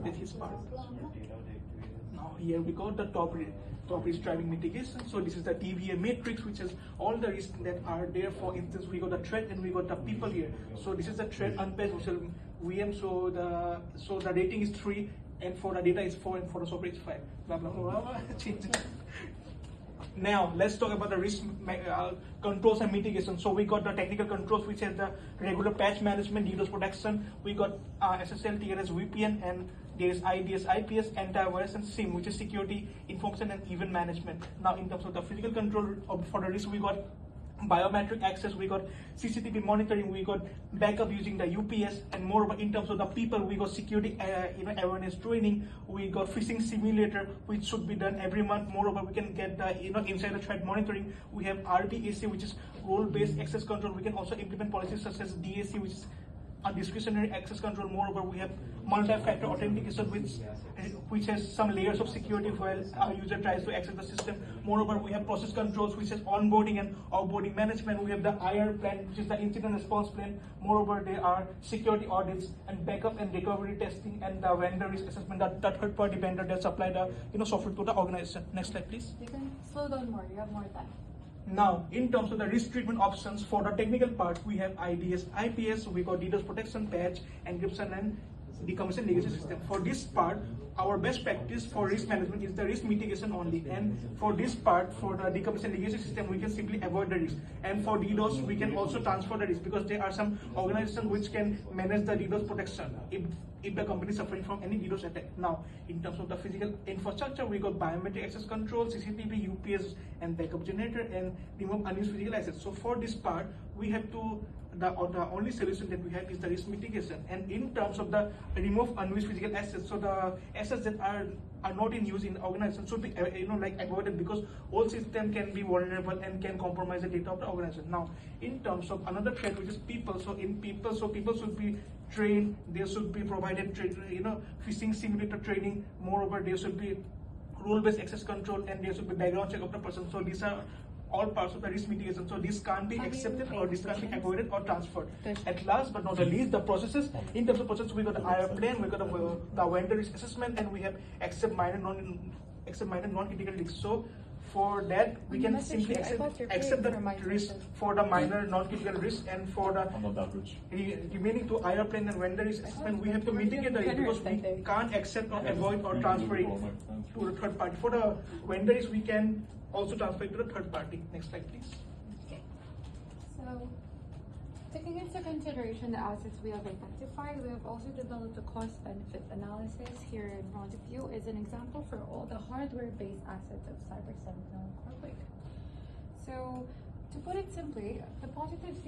completed his part. Now here we go, the top risk driving mitigation. So this is the TVA matrix, which is all the risks that are there. For instance, we got the threat and we got the people here. So this is the threat unpatched virtual VM. So the rating is 3, and for the data is 4, and for the software is 5. Blah blah blah blah. Change it. Now let's talk about the risk controls and mitigation. So we got the technical controls, which has the regular patch management, DDoS protection. We got SSL, TLS, VPN, and there is IDS, IPS, antivirus, and SIEM, which is security, information, and event management. Now in terms of the physical control for the risk, we got biometric access, we got CCTV monitoring, we got backup using the UPS, and moreover in terms of the people, we got security awareness training, we got phishing simulator, which should be done every month. Moreover, we can get the insider threat monitoring. We have RBAC, which is role-based access control. We can also implement policies such as DAC, which is a discretionary access control. Moreover, we have multi-factor authentication, which has some layers of security while a user tries to access the system. Moreover, we have process controls, which is onboarding and offboarding management. We have the IR plan, which is the incident response plan. Moreover, there are security audits and backup and recovery testing, and the vendor risk assessment, the third-party vendor that supply the software to the organization. Next slide, please. You can slow down more. You have more time. Now, in terms of the risk treatment options, for the technical part, we have IDS, IPS, we got DDoS protection, patch, encryption, and decommission legacy system. For this part, our best practice for risk management is the risk mitigation only. And for this part, for the decommission legacy system, we can simply avoid the risk. And for DDoS, we can also transfer the risk, because there are some organizations which can manage the DDoS protection if the company is suffering from any DDoS attack. Now, in terms of the physical infrastructure, we got biometric access control, CCTV, UPS, and backup generator, and remove unused physical assets. So for this part, we have to the only solution that we have is the risk mitigation. And in terms of the remove unused physical assets, so the assets that are not in use in the organization should be avoided, because all system can be vulnerable and can compromise the data of the organization. Now, in terms of another threat, which is people, so people should be trained. They should be provided phishing simulator training. Moreover, there should be role-based access control, and there should be background check of the person. So these are all parts of the risk mitigation. So this can't be accepted, or this can't be avoided or transferred. At last but not the least, the processes. In terms of process, we got the IR plan, we got the vendor risk assessment, and we have accept minor non-critical risks. So for that, we can simply accept the risk for the minor non-critical risk, and for the remaining to IR plan and vendor risk assessment, we have to mitigate the risk, because we can't accept or avoid or transfer it to the third party. For the vendor risk, we can also transfer it to the third party. Next slide, please. Okay. So, taking into consideration the assets we have identified, we have also developed a cost-benefit analysis. Here in front of you is an example for all the hardware-based assets of Cyber Sentinel Corporate. So, to put it simply, the positives